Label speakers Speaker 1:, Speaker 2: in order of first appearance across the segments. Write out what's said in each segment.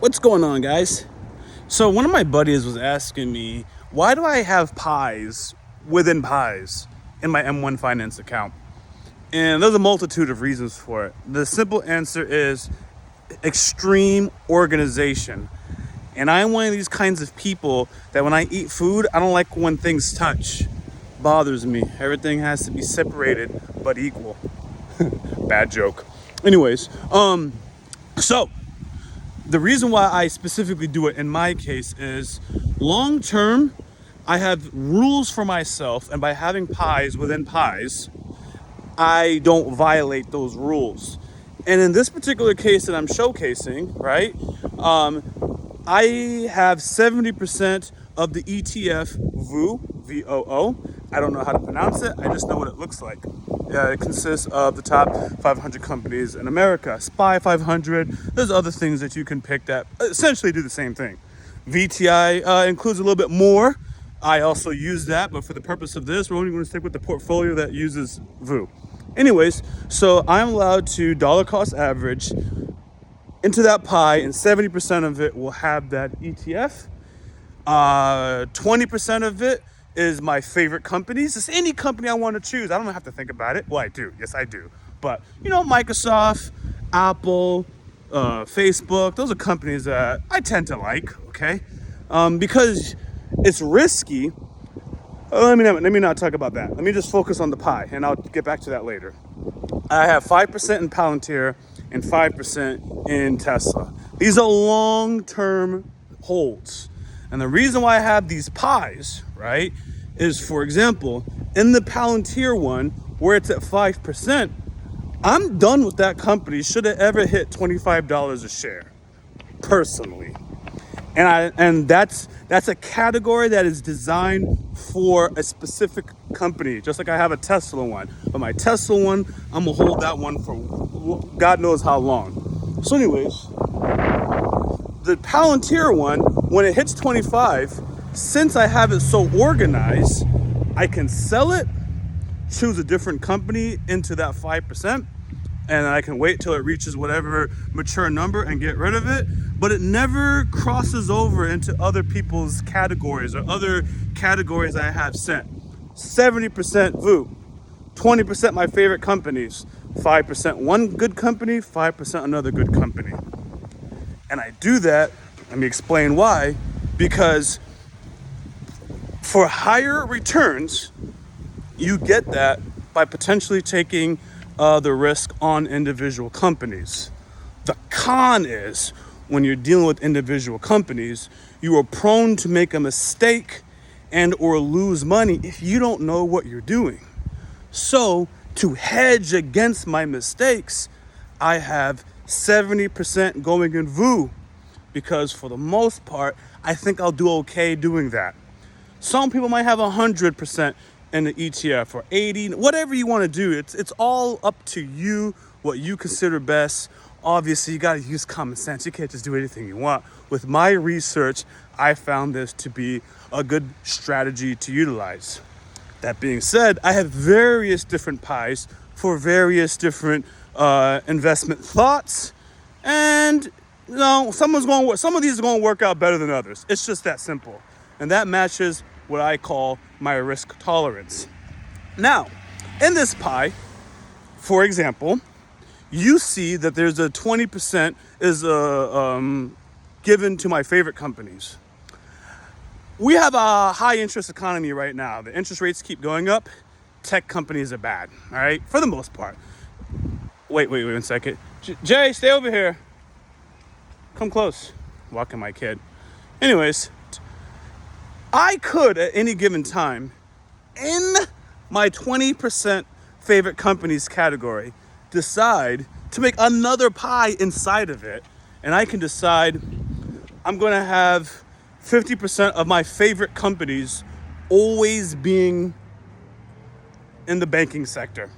Speaker 1: What's going on, guys? So one of my buddies was asking me, why do I have pies within pies in my M1 Finance account? And there's a multitude of reasons for it. The simple answer is extreme organization. And I'm one of these kinds of people that when I eat food, I don't like when things touch. Bothers me. Everything has to be separated but equal. Bad joke. Anyways, so the reason why I specifically do it in my case is long term, I have rules for myself, and by having pies within pies, I don't violate those rules. And in this particular case that I'm showcasing, right, I have 70% of the ETF VOO, VOO. I don't know how to pronounce it. I just know what it looks like. It consists of the top 500 companies in America. SPY 500. There's other things that you can pick that essentially do the same thing. VTI includes a little bit more. I also use that, but for the purpose of this, we're only going to stick with the portfolio that uses VOO. Anyways, so I'm allowed to dollar cost average into that pie, and 70% of it will have that ETF. 20% of it is my favorite companies. It's any company I want to choose. I don't have to think about it. Well, I do. Yes, I do. But, Microsoft, Apple, Facebook, those are companies that I tend to like, okay? Because it's risky. Let me not talk about that. Let me just focus on the pie, and I'll get back to that later. I have 5% in Palantir and 5% in Tesla. These are long-term holds. And the reason why I have these pies, right, is, for example, in the Palantir one, where it's at 5%, I'm done with that company should it ever hit $25 a share, personally. And that's a category that is designed for a specific company, just like I have a Tesla one. But my Tesla one, I'm gonna hold that one for God knows how long. So anyways, the Palantir one, when it hits 25, since I have it so organized, I can sell it, choose a different company into that 5%, and I can wait till it reaches whatever mature number and get rid of it. But it never crosses over into other people's categories or other categories I have set. 70% VOO, 20% my favorite companies, 5% one good company, 5% another good company. And I do that, let me explain why, because for higher returns, you get that by potentially taking the risk on individual companies. The con is, when you're dealing with individual companies, you are prone to make a mistake and or lose money if you don't know what you're doing. So to hedge against my mistakes, I have 70% going in VOO, because for the most part, I think I'll do okay doing that. Some people might have 100% in the ETF or 80, whatever you want to do. It's all up to you, what you consider best. Obviously, you got to use common sense. You can't just do anything you want. With my research, I found this to be a good strategy to utilize. That being said, I have various different pies for various different investment thoughts, and some of these are going to work out better than others. It's just that simple, and that matches what I call my risk tolerance. Now, in this pie, for example, you see that there's a 20% is given to my favorite companies. We have a high interest economy right now. The interest rates keep going up. Tech companies are bad, all right? For the most part. Wait 1 second. Jay, stay over here. Come close. Walking my kid. Anyways, I could at any given time, in my 20% favorite companies category, decide to make another pie inside of it, and I can decide I'm going to have 50% of my favorite companies always being in the banking sector.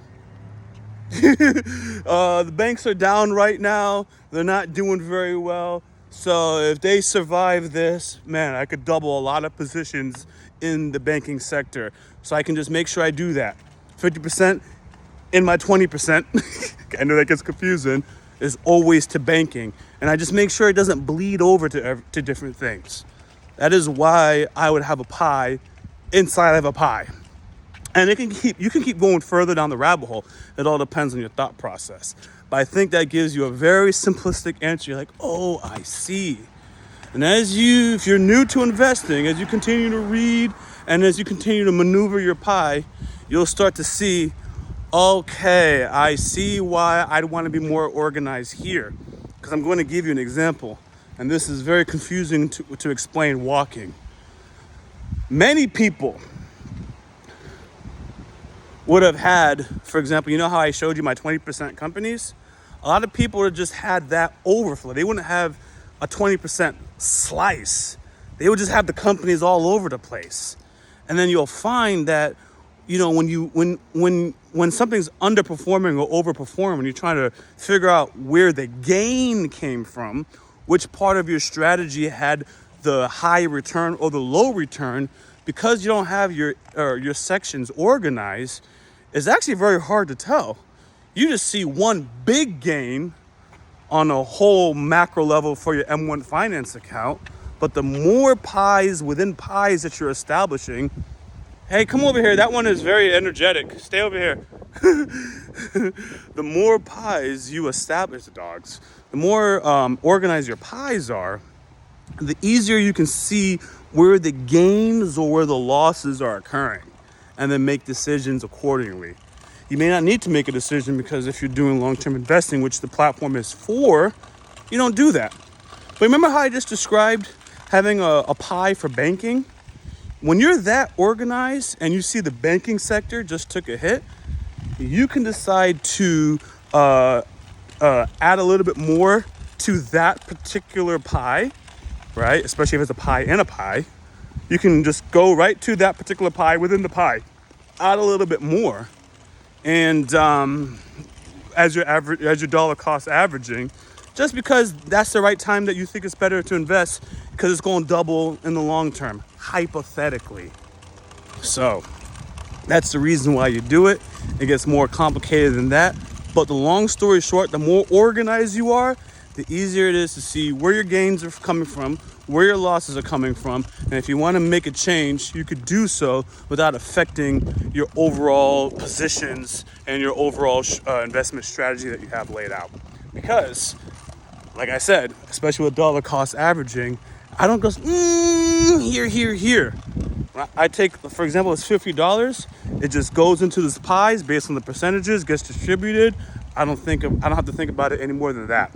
Speaker 1: The banks are down right now. They're not doing very well. So if they survive this, man, I could double a lot of positions in the banking sector. So I can just make sure I do that. 50% in my 20%. I know that gets confusing. is always to banking, and I just make sure it doesn't bleed over to different things. That is why I would have a pie inside of a pie. And you can keep going further down the rabbit hole. It all depends on your thought process. But I think that gives you a very simplistic answer. You're like, oh, I see. And if you're new to investing, as you continue to read and as you continue to maneuver your pie, you'll start to see, okay, I see why I'd want to be more organized here. Because I'm going to give you an example. And this is very confusing to explain walking. Many people would have had, for example, you know how I showed you my 20% companies? A lot of people would have just had that overflow. They wouldn't have a 20% slice. They would just have the companies all over the place. And then you'll find that, you know, when something's underperforming or overperforming, you're trying to figure out where the gain came from, which part of your strategy had the high return or the low return, because you don't have your sections organized, it's actually very hard to tell. You just see one big gain on a whole macro level for your M1 Finance account, but the more pies within pies that you're establishing, hey, come over here. That one is very energetic. Stay over here. The more pies you establish, the dogs, the more organized your pies are, the easier you can see where the gains or where the losses are occurring, and then make decisions accordingly. You may not need to make a decision because if you're doing long-term investing, which the platform is for, you don't do that. But remember how I just described having a pie for banking? When you're that organized and you see the banking sector just took a hit, you can decide to add a little bit more to that particular pie, right? Especially if it's a pie in a pie. You can just go right to that particular pie within the pie, add a little bit more. And as your dollar cost averaging, just because that's the right time that you think it's better to invest, because it's going to double in the long term, hypothetically. So that's the reason why you do it. It gets more complicated than that. But the long story short, the more organized you are, the easier it is to see where your gains are coming from, where your losses are coming from. And if you want to make a change, you could do so without affecting your overall positions and your overall investment strategy that you have laid out. Because, like I said, especially with dollar cost averaging, I don't go, here. I take, for example, it's $50. It just goes into this pies based on the percentages, gets distributed. I don't have to think about it any more than that.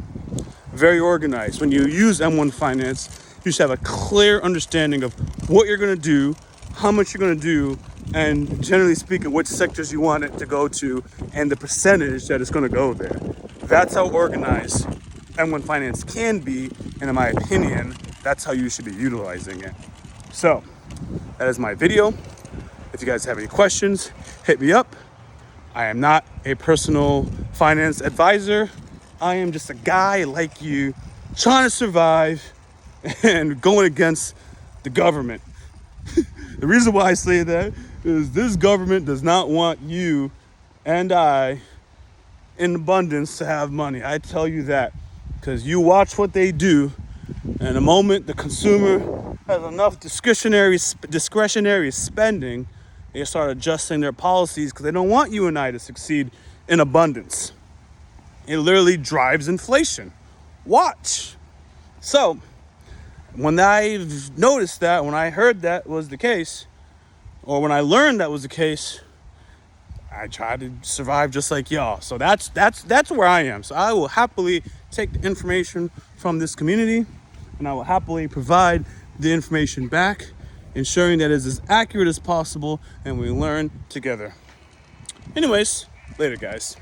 Speaker 1: Very organized. When you use M1 Finance, you should have a clear understanding of what you're going to do, how much you're going to do, and generally speaking, which sectors you want it to go to, and the percentage that it's going to go there. That's how organized M1 Finance can be, and in my opinion, that's how you should be utilizing it. So, that is my video. If you guys have any questions, hit me up. I am not a personal finance advisor. I am just a guy like you trying to survive and going against the government. The reason why I say that is this government does not want you and I in abundance to have money. I tell you that because you watch what they do, and the moment the consumer has enough discretionary spending, they start adjusting their policies because they don't want you and I to succeed in abundance. It literally drives inflation. Watch. So, when I've noticed that, when I heard that was the case, or when I learned that was the case, I tried to survive just like y'all. So that's where I am. So I will happily take the information from this community, and I will happily provide the information back, ensuring that it is as accurate as possible, and we learn together. Anyways, later guys.